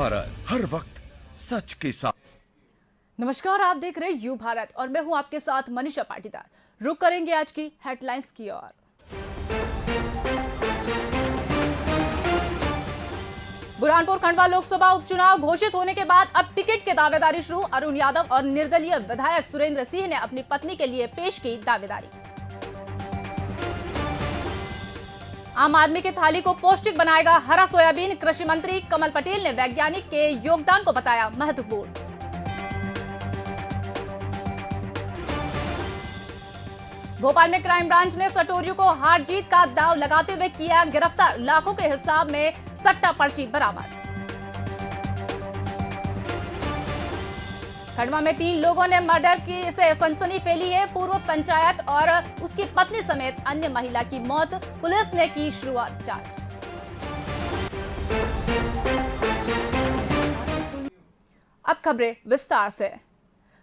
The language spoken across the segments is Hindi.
भारत, हर वक्त सच के साथ। नमस्कार, आप देख रहे हैं यू भारत और मैं हूं आपके साथ मनीषा पाटीदार। रुक करेंगे आज की हेडलाइंस की ओर। बुरहानपुर खंडवा लोकसभा उपचुनाव घोषित होने के बाद अब टिकट की दावेदारी शुरू। अरुण यादव और निर्दलीय विधायक सुरेंद्र सिंह ने अपनी पत्नी के लिए पेश की दावेदारी। आम आदमी की थाली को पौष्टिक बनाएगा हरा सोयाबीन। कृषि मंत्री कमल पटेल ने वैज्ञानिक के योगदान को बताया महत्वपूर्ण। भोपाल में क्राइम ब्रांच ने सटोरियों को हार जीत का दांव लगाते हुए किया गिरफ्तार। लाखों के हिसाब में सट्टा पर्ची बरामद। खंडवा में 3 लोगों ने मर्डर की से सनसनी फैली है। पूर्व पंचायत और उसकी पत्नी समेत अन्य महिला की मौत। पुलिस ने की शुरुआत जांच। अब खबरें विस्तार से।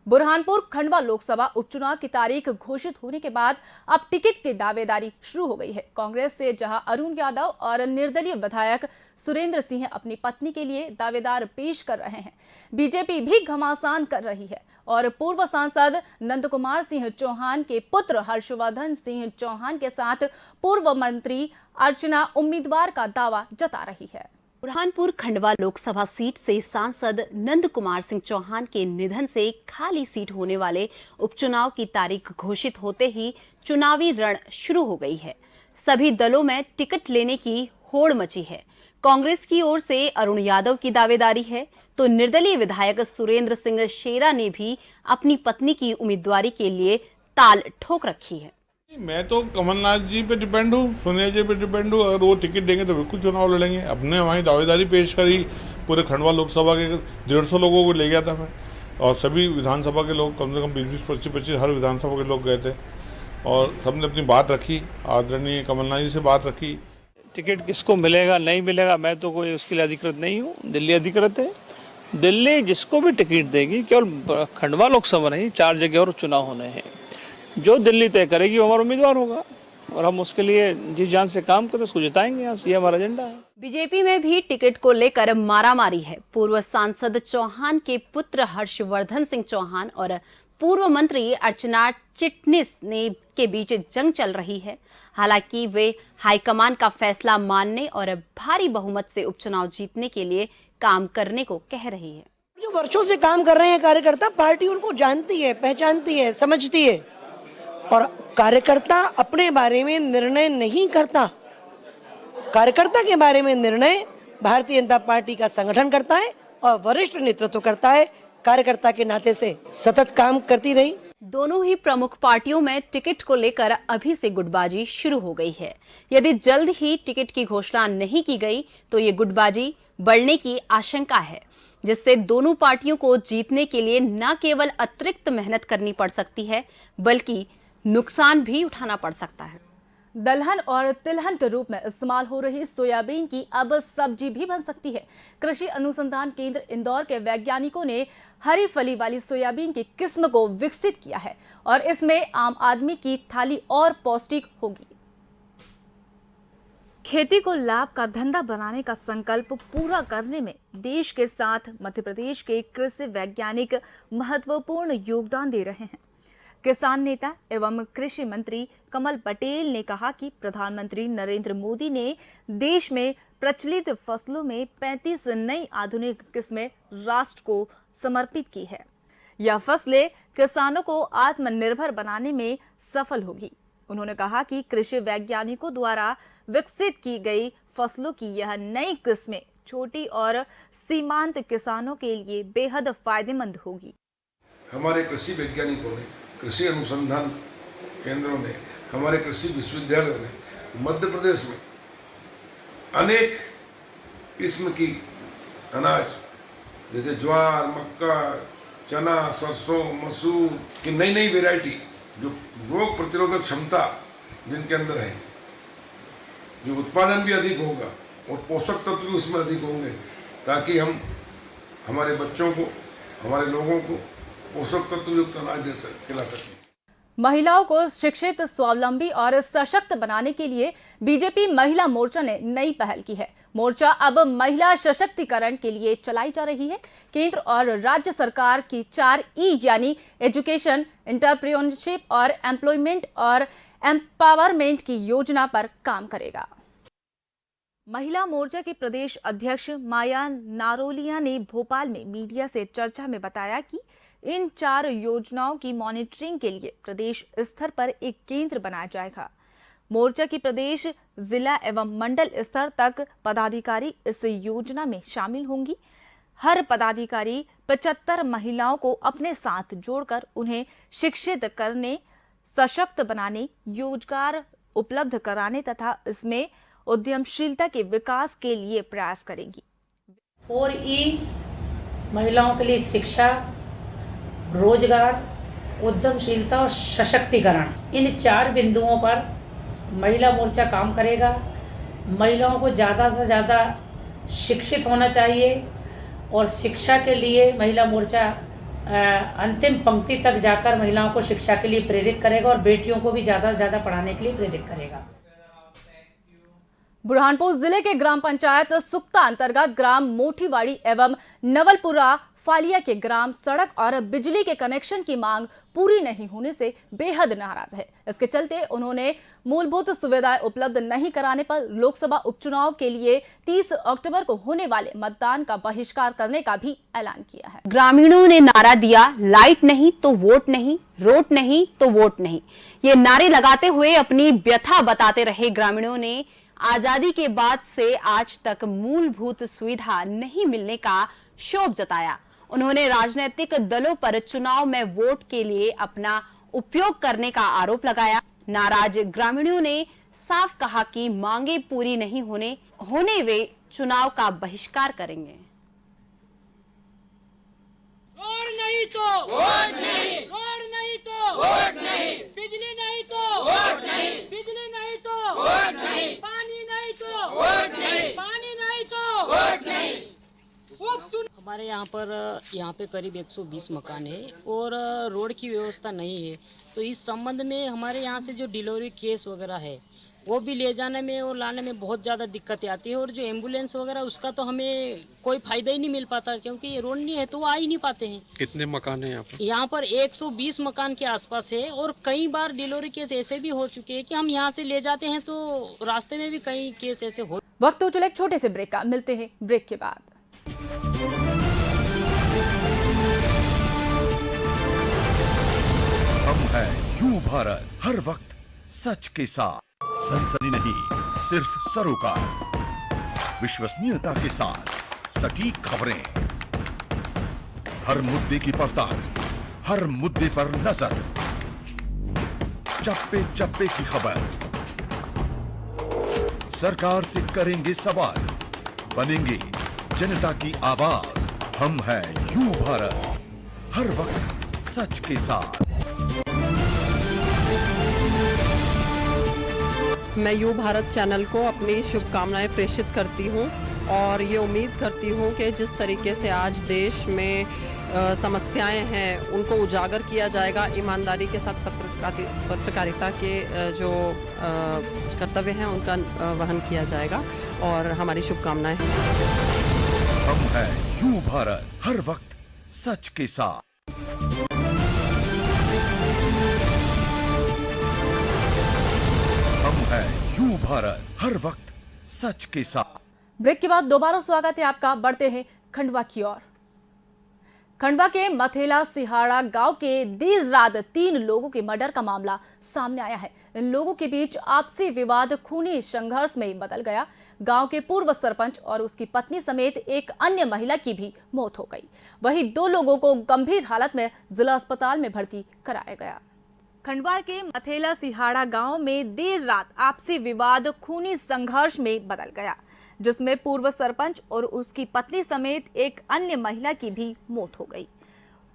बुरहानपुर खंडवा लोकसभा उपचुनाव की तारीख घोषित होने के बाद अब टिकट की दावेदारी शुरू हो गई है। कांग्रेस से जहां अरुण यादव और निर्दलीय विधायक सुरेंद्र सिंह अपनी पत्नी के लिए दावेदार पेश कर रहे हैं, बीजेपी भी घमासान कर रही है और पूर्व सांसद नंद कुमार सिंह चौहान के पुत्र हर्षवर्धन सिंह चौहान के साथ पूर्व मंत्री अर्चना उम्मीदवार का दावा जता रही है। बुरहानपुर खंडवा लोकसभा सीट से सांसद नंद कुमार सिंह चौहान के निधन से खाली सीट होने वाले उपचुनाव की तारीख घोषित होते ही चुनावी रण शुरू हो गई है। सभी दलों में टिकट लेने की होड़ मची है। कांग्रेस की ओर से अरुण यादव की दावेदारी है तो निर्दलीय विधायक सुरेंद्र सिंह शेरा ने भी अपनी पत्नी की उम्मीदवारी के लिए ताल ठोक रखी है। मैं तो कमलनाथ जी पे डिपेंड हूँ, सोनिया जी पे डिपेंड हूँ। अगर वो टिकट देंगे तो बिल्कुल चुनाव लड़ेंगे। अपने हमारी दावेदारी पेश करी, पूरे खंडवा लोकसभा के 150 लोगों को ले गया था मैं, और सभी विधानसभा के लोग कम से कम 20-20, 25-25 हर विधानसभा के लोग गए थे और सबने अपनी बात रखी। आदरणीय कमलनाथ जी से बात रखी। टिकट किसको मिलेगा नहीं मिलेगा मैं तो कोई उसके लिए अधिकृत नहीं हूँ, दिल्ली अधिकृत है। दिल्ली जिसको भी टिकट देगी, केवल खंडवा लोकसभा नहीं 4 जगह और चुनाव होने हैं, जो दिल्ली तय करेगी वो हमारा उम्मीदवार होगा और हम उसके लिए जी जान से काम करें, उसको जिताएंगे। यहाँ से ये हमारा एजेंडा है। बीजेपी में भी टिकट को लेकर मारामारी है। पूर्व सांसद चौहान के पुत्र हर्षवर्धन सिंह चौहान और पूर्व मंत्री अर्चना चिटनिस ने के बीच जंग चल रही है। हालांकि वे हाईकमान का फैसला मानने और भारी बहुमत से उपचुनाव जीतने के लिए काम करने को कह रही है। जो वर्षों से काम कर रहे हैं कार्यकर्ता, पार्टी उनको जानती है, पहचानती है, समझती है और कार्यकर्ता अपने बारे में निर्णय नहीं करता। कार्यकर्ता के बारे में निर्णय भारतीय जनता पार्टी का संगठन करता है और वरिष्ठ नेतृत्व करता है। कार्यकर्ता के नाते से सतत काम करती रही। दोनों ही प्रमुख पार्टियों में टिकट को लेकर अभी से गुटबाजी शुरू हो गई है। यदि जल्द ही टिकट की घोषणा नहीं की गई तो ये गुटबाजी बढ़ने की आशंका है, जिससे दोनों पार्टियों को जीतने के लिए न केवल अतिरिक्त मेहनत करनी पड़ सकती है बल्कि नुकसान भी उठाना पड़ सकता है। दलहन और तिलहन के रूप में इस्तेमाल हो रही सोयाबीन की अब सब्जी भी बन सकती है। कृषि अनुसंधान केंद्र इंदौर के वैज्ञानिकों ने हरी फली वाली सोयाबीन की किस्म को विकसित किया है और इसमें आम आदमी की थाली और पौष्टिक होगी। खेती को लाभ का धंधा बनाने का संकल्प पूरा करने में देश के साथ मध्य प्रदेश के कृषि वैज्ञानिक महत्वपूर्ण योगदान दे रहे हैं। किसान नेता एवं कृषि मंत्री कमल पटेल ने कहा कि प्रधानमंत्री नरेंद्र मोदी ने देश में प्रचलित फसलों में 35 नई आधुनिक किस्में राष्ट्र को समर्पित की है। यह फसलें किसानों को आत्मनिर्भर बनाने में सफल होगी। उन्होंने कहा कि कृषि वैज्ञानिकों द्वारा विकसित की गई फसलों की यह नई किस्में छोटी और सीमांत किसानों के लिए बेहद फायदेमंद होगी। हमारे कृषि वैज्ञानिकों ने, कृषि अनुसंधान केंद्रों ने, हमारे कृषि विश्वविद्यालयों ने मध्य प्रदेश में अनेक किस्म की अनाज जैसे ज्वार, मक्का, चना, सरसों, मसूर की नई नई वैरायटी जो रोग प्रतिरोधक क्षमता जिनके अंदर है, जो उत्पादन भी अधिक होगा और पोषक तत्व भी उसमें अधिक होंगे, ताकि हम हमारे बच्चों को, हमारे लोगों को पोषक तत्व युक्त अनाज खिला सकें। महिलाओं को शिक्षित, स्वावलंबी और सशक्त बनाने के लिए बीजेपी महिला मोर्चा ने नई पहल की है। मोर्चा अब महिला सशक्तिकरण के लिए चलाई जा रही है। केंद्र और राज्य सरकार की 4 ई यानी एजुकेशन, एंटरप्रेन्योरशिप और एम्प्लॉयमेंट और एम्पावरमेंट की योजना पर काम करेगा। महिला मोर्चा के प्रदेश अध्यक्ष माया नारोलिया ने भोपाल में मीडिया से चर्चा में बताया कि इन 4 योजनाओं की मॉनिटरिंग के लिए प्रदेश स्तर पर एक केंद्र बनाया जाएगा। मोर्चा की प्रदेश, जिला एवं मंडल स्तर तक पदाधिकारी इस योजना में शामिल होंगी। हर पदाधिकारी 75 महिलाओं को अपने साथ जोड़कर उन्हें शिक्षित करने, सशक्त बनाने, रोजगार उपलब्ध कराने तथा इसमें उद्यमशीलता के विकास के लिए प्रयास करेंगी। 4E महिलाओं के लिए शिक्षा, रोजगार, उद्यमशीलता और सशक्तिकरण, इन 4 बिंदुओं पर महिला मोर्चा काम करेगा। महिलाओं को ज़्यादा से ज़्यादा शिक्षित होना चाहिए और शिक्षा के लिए महिला मोर्चा अंतिम पंक्ति तक जाकर महिलाओं को शिक्षा के लिए प्रेरित करेगा और बेटियों को भी ज़्यादा से ज़्यादा पढ़ाने के लिए प्रेरित करेगा। बुरहानपुर जिले के ग्राम पंचायत सुक्ता अंतर्गत ग्राम मोठीवाड़ी एवं नवलपुरा फालिया के ग्राम सड़क और बिजली के कनेक्शन की मांग पूरी नहीं होने से बेहद नाराज है। इसके चलते उन्होंने मूलभूत सुविधाएं उपलब्ध नहीं कराने पर लोकसभा उपचुनाव के लिए 30 अक्टूबर को होने वाले मतदान का बहिष्कार करने का भी ऐलान किया है। ग्रामीणों ने नारा दिया, लाइट नहीं तो वोट नहीं, रोड नहीं तो वोट नहीं। ये नारे लगाते हुए अपनी व्यथा बताते रहे ग्रामीणों ने आजादी के बाद से आज तक मूलभूत सुविधा नहीं मिलने का क्षोभ जताया। उन्होंने राजनीतिक दलों पर चुनाव में वोट के लिए अपना उपयोग करने का आरोप लगाया। नाराज ग्रामीणों ने साफ कहा कि मांगे पूरी नहीं होने वे चुनाव का बहिष्कार करेंगे। रोड नहीं तो वोट नहीं, रोड नहीं तो वोट नहीं, बिजली नहीं तो वोट नहीं, बिजली नहीं तो वोट नहीं, पानी नहीं तो वोट नहीं, पानी नहीं तो वोट नहीं। हमारे यहाँ पे करीब 120 मकान है और रोड की व्यवस्था नहीं है। तो इस संबंध में हमारे यहाँ से जो डिलीवरी केस वगैरह है वो भी ले जाने में और लाने में बहुत ज़्यादा दिक्कतें आती है और जो एम्बुलेंस वगैरह उसका तो हमें कोई फ़ायदा ही नहीं मिल पाता क्योंकि ये रोड नहीं है तो वो आ ही नहीं पाते हैं। कितने मकान हैं यहाँ पर? यहाँ पर 120 मकान के आसपास है और कई बार डिलीवरी केस ऐसे भी हो चुके हैं कि हम यहाँ से ले जाते हैं तो रास्ते में भी कई केस ऐसे हो। वक्त हो चले एक छोटे से ब्रेक का, मिलते हैं ब्रेक के बाद। हम हैं यू भारत, हर वक्त सच के साथ, सनसनी नहीं सिर्फ सरोकार, विश्वसनीयता के साथ सटीक खबरें, हर मुद्दे की पड़ताल, हर मुद्दे पर नजर, चप्पे चप्पे की खबर, सरकार से करेंगे सवाल, बनेंगे जनता की आवाज। हम हैं यू भारत, हर वक्त सच के साथ। मैं यू भारत चैनल को अपनी शुभकामनाएं प्रेषित करती हूं और ये उम्मीद करती हूं कि जिस तरीके से आज देश में समस्याएं हैं उनको उजागर किया जाएगा, ईमानदारी के साथ पत्रकारिता के जो कर्तव्य हैं उनका वहन किया जाएगा और हमारी शुभकामनाएं हैं। हम हैं यू भारत, हर वक्त सच के साथ। हम हैं यू भारत, हर वक्त सच के साथ। ब्रेक के बाद दोबारा स्वागत है आपका। बढ़ते हैं खंडवा की ओर। खंडवा के मथेला सिहाड़ा गांव के देर रात 3 लोगों के मर्डर का मामला सामने आया है। इन लोगों के बीच आपसी विवाद खूनी संघर्ष में बदल गया। गांव के पूर्व सरपंच और उसकी पत्नी समेत एक अन्य महिला की भी मौत हो गई। वहीं 2 लोगों को गंभीर हालत में जिला अस्पताल में भर्ती कराया गया। खंडवा के मथेला सिहाड़ा गांव में देर रात आपसी विवाद खूनी संघर्ष में बदल गया, जिसमें पूर्व सरपंच और उसकी पत्नी समेत एक अन्य महिला की भी मौत हो गई।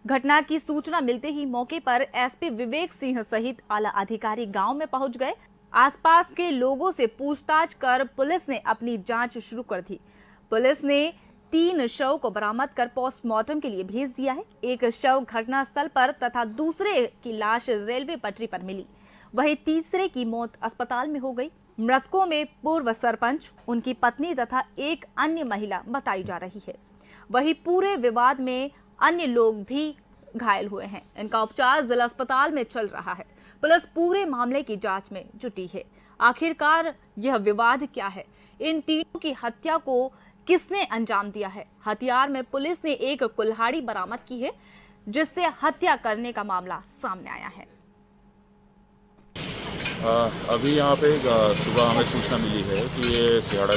घटना की सूचना मिलते ही मौके पर एसपी विवेक सिंह सहित आला अधिकारी गांव में पहुंच गए। आसपास के लोगों से पूछताछ कर पुलिस ने अपनी जांच शुरू कर दी। पुलिस ने 3 शव को बरामद कर पोस्टमार्टम के लिए भेज दिया है। एक शव घटनास्थल पर तथा दूसरे की लाश रेलवे पटरी पर मिली, वहीं तीसरे की मौत अस्पताल में हो गई। मृतकों में पूर्व सरपंच, उनकी पत्नी तथा एक अन्य महिला बताई जा रही है। वहीं पूरे विवाद में अन्य लोग भी घायल हुए हैं। इनका उपचार जिला अस्पताल में चल रहा है। पुलिस पूरे मामले की जांच में जुटी है। आखिरकार यह विवाद क्या है? इन तीनों की हत्या को किसने अंजाम दिया है? हथियार में पुलिस ने एक कुल्हाड़ी बरामद की है, जिससे हत्या करने का मामला सामने आया है। अभी यहाँ पे सुबह हमें सूचना मिली है कि ये सिहाड़ा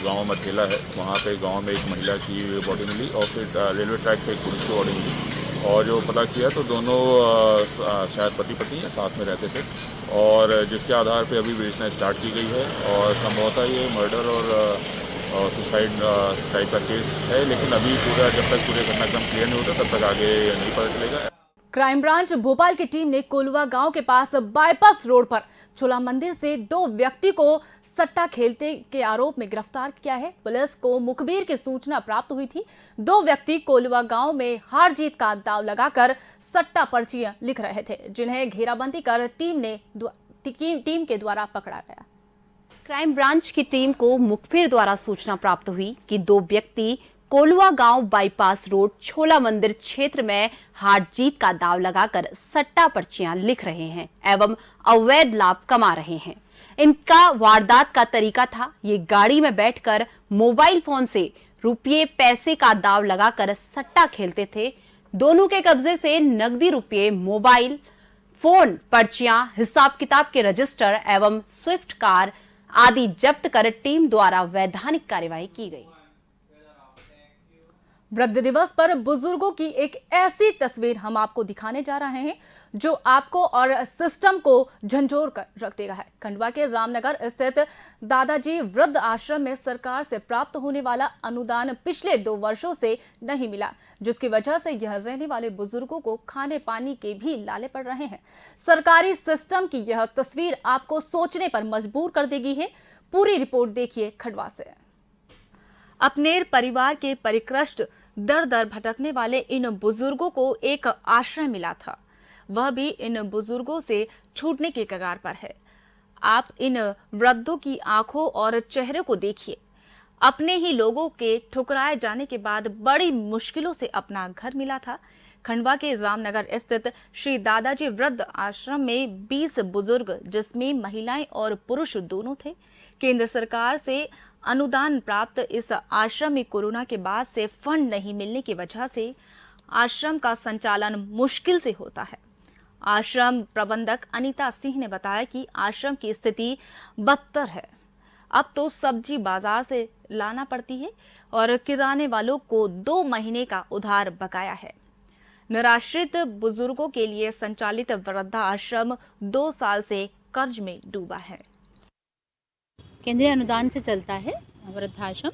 गांव मथेला है, वहाँ पे गांव में एक महिला की बॉडी मिली और फिर रेलवे ट्रैक पे एक पुरुष की बॉडी मिली। और जो पता किया तो दोनों शायद पति पत्नी साथ में रहते थे, और जिसके आधार पे अभी विवेचना स्टार्ट की गई है। और संभवतः ये मर्डर और सुसाइड टाइप का केस है, लेकिन अभी जब तक पूरे घटनाक्रम क्लियर नहीं होता तब तक आगे नहीं पता चलेगा। क्राइम ब्रांच भोपाल की टीम ने कोलवा गांव के पास बाईपास रोड पर छोला मंदिर से 2 व्यक्ति को सट्टा खेलते के आरोप में गिरफ्तार किया है। पुलिस को मुखबिर की सूचना प्राप्त हुई थी। 2 व्यक्ति कोलवा गांव में हार जीत का दांव लगाकर सट्टा पर्चियां लिख रहे थे, जिन्हें घेराबंदी कर टीम के द्वारा पकड़ा गया। क्राइम ब्रांच की टीम को मुखबिर द्वारा सूचना प्राप्त हुई कि 2 व्यक्ति कोलवा गांव बाईपास रोड छोला मंदिर क्षेत्र में हार जीत का दांव लगाकर सट्टा पर्चियां लिख रहे हैं एवं अवैध लाभ कमा रहे हैं। इनका वारदात का तरीका था, ये गाड़ी में बैठकर मोबाइल फोन से रुपये पैसे का दांव लगाकर सट्टा खेलते थे। दोनों के कब्जे से नकदी रुपये, मोबाइल फोन, पर्चियां, हिसाब किताब के रजिस्टर एवं स्विफ्ट कार आदि जब्त कर टीम द्वारा वैधानिक कार्यवाही की गई। वृद्ध दिवस पर बुजुर्गों की एक ऐसी तस्वीर हम आपको दिखाने जा रहे हैं जो आपको और सिस्टम को झंझोर कर रख देगा है। खंडवा के रामनगर स्थित दादाजी वृद्ध आश्रम में सरकार से प्राप्त होने वाला अनुदान पिछले 2 वर्षों से नहीं मिला, जिसकी वजह से यह रहने वाले बुजुर्गों को खाने पानी के भी लाले पड़ रहे हैं। सरकारी सिस्टम की यह तस्वीर आपको सोचने पर मजबूर कर देगी है। पूरी रिपोर्ट देखिए खंडवा से। अपने परिवार के परिकृष्ट दर दर भटकने वाले इन बुजुर्गों को एक आश्रय मिला था, वह भी इन बुजुर्गों से छूटने के कगार पर है। आप इन वृद्धों की आंखों और चेहरे को देखिए। अपने ही लोगों के ठुकराए जाने के बाद बड़ी मुश्किलों से अपना घर मिला था। खंडवा के रामनगर स्थित श्री दादाजी वृद्ध आश्रम में 20 बुजुर्ग, जिसमें महिलाएं और पुरुष दोनों थे। केंद्र सरकार से अनुदान प्राप्त इस आश्रम में कोरोना के बाद से फंड नहीं मिलने की वजह से आश्रम का संचालन मुश्किल से होता है। आश्रम प्रबंधक अनीता सिंह ने बताया कि आश्रम की स्थिति बदतर है। अब तो सब्जी बाजार से लाना पड़ती है और किराने वालों को 2 महीने का उधार बकाया है। निराश्रित बुजुर्गों के लिए संचालित वृद्धाश्रम 2 साल से कर्ज में डूबा है। केंद्रीय अनुदान से चलता है वृद्धाश्रम,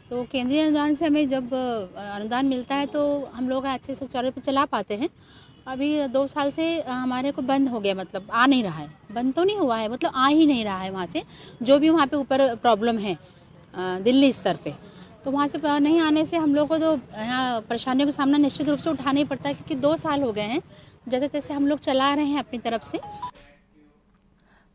तो केंद्रीय अनुदान से हमें जब अनुदान मिलता है तो हम लोग अच्छे से चौड़े पे चला पाते हैं। अभी 2 साल से हमारे को बंद हो गया, मतलब आ नहीं रहा है। बंद तो नहीं हुआ है, मतलब आ ही नहीं रहा है वहाँ से। जो भी वहाँ पे ऊपर प्रॉब्लम है दिल्ली स्तर पे, तो वहाँ से नहीं आने से हम लोग को तो यहाँ परेशानियों का सामना निश्चित रूप से उठाना ही पड़ता है, क्योंकि 2 साल हो गए हैं जैसे तैसे हम लोग चला रहे हैं अपनी तरफ से।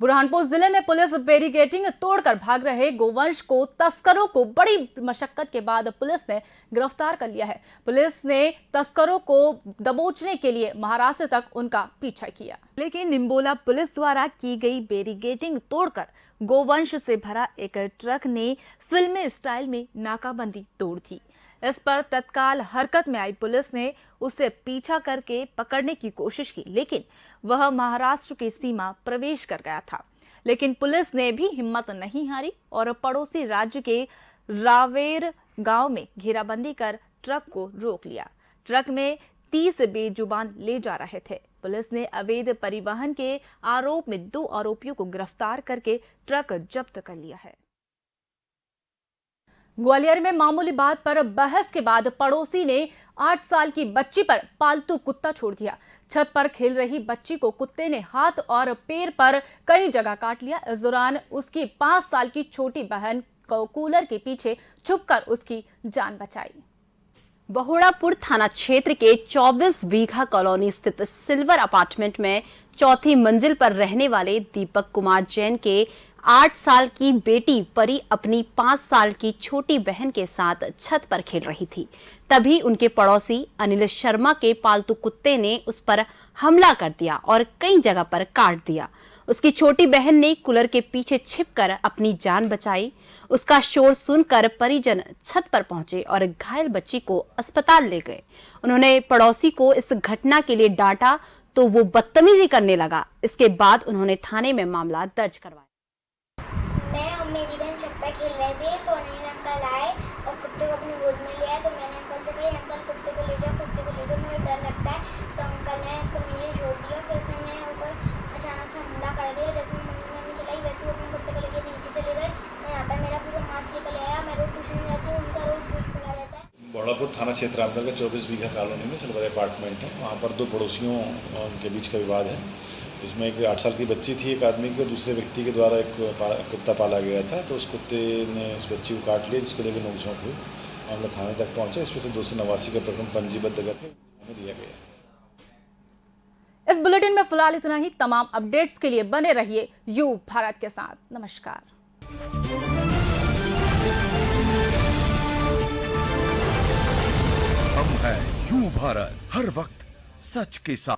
बुरहानपुर जिले में पुलिस बैरिकेडिंग तोड़कर भाग रहे गोवंश को तस्करों को बड़ी मशक्कत के बाद पुलिस ने गिरफ्तार कर लिया है। पुलिस ने तस्करों को दबोचने के लिए महाराष्ट्र तक उनका पीछा किया, लेकिन निम्बोला पुलिस द्वारा की गई बैरिकेडिंग तोड़कर गोवंश से भरा एक ट्रक ने फिल्मी स्टाइल में नाकाबंदी तोड़ दी। इस पर तत्काल हरकत में आई पुलिस ने उसे पीछा करके पकड़ने की कोशिश की, लेकिन वह महाराष्ट्र की सीमा प्रवेश कर गया था। लेकिन पुलिस ने भी हिम्मत नहीं हारी और पड़ोसी राज्य के रावेर गांव में घेराबंदी कर ट्रक को रोक लिया। ट्रक में 30 बेजुबान ले जा रहे थे। पुलिस ने अवैध परिवहन के आरोप में 2 आरोपियों को गिरफ्तार करके ट्रक जब्त कर लिया है। ग्वालियर में मामूली बात पर बहस के बाद पड़ोसी ने 8 साल की बच्ची पर पालतू कुत्ता छोड़ दिया। छत पर खेल रही बच्ची को कुत्ते ने हाथ और पैर पर कई जगह काट लिया। इस दौरान उसकी 5 साल की छोटी बहन कूलर के पीछे छुपकर उसकी जान बचाई। बहुड़ापुर थाना क्षेत्र के 24 बीघा कॉलोनी स्थित सिल्वर अपार्टमेंट में चौथी मंजिल पर रहने वाले दीपक कुमार जैन के 8 साल की बेटी परी अपनी 5 साल की छोटी बहन के साथ छत पर खेल रही थी। तभी उनके पड़ोसी अनिल शर्मा के पालतू कुत्ते ने उस पर हमला कर दिया और कई जगह पर काट दिया। उसकी छोटी बहन ने कूलर के पीछे छिपकर अपनी जान बचाई। उसका शोर सुनकर परिजन छत पर पहुंचे और घायल बच्ची को अस्पताल ले गए। उन्होंने पड़ोसी को इस घटना के लिए डांटा तो वो बदतमीजी करने लगा। इसके बाद उन्होंने थाने में मामला दर्ज करवाया। मैं और मेरी बहन छत पर खेल रहे थे तो अनिल अंकल आए और कुत्ते को अपनी गोद में लिया। तो मैंने अंकल से कहा अंकल कुत्ते को ले जाओ, कुत्ते को ले जाओ, मुझे डर लगता है। तो अंकल ने इसको नीचे छोड़ दिया। फिर उसने मेरे ऊपर अचानक से हमला कर दिया। जैसे मम्मी चलाई वैसे वो अपने कुत्ते को लेकर नीचे चले गए। मैं यहाँ पर मेरा पूरा मास्क निकल आया। मैं रोज ट्यूशन जाती हूँ, उनका रोज गेट खुला रहता है। बहुड़ापुर थाना क्षेत्र अंतर्गत 24 बीघा कॉलोनी में सिल्वर अपार्टमेंट है। वहाँ पर दो पड़ोसियों के बीच का विवाद है। इसमें एक 8 साल की बच्ची थी एक आदमी की, दूसरे व्यक्ति के द्वारा एक कुत्ता पाला गया था। तो उस कुत्ते ने उस बच्ची को काट लिया, जिसको लेकर नोकझोंक हुई। मामला थाने तक पहुंचा। इसमें से 289 का प्रकरण पंजीबद्ध करके दिया गया। इस बुलेटिन में फिलहाल इतना ही। तमाम अपडेट्स के लिए बने रहिए यू भारत के साथ। नमस्कार। हम हैं यू भारत, हर वक्त सच के साथ।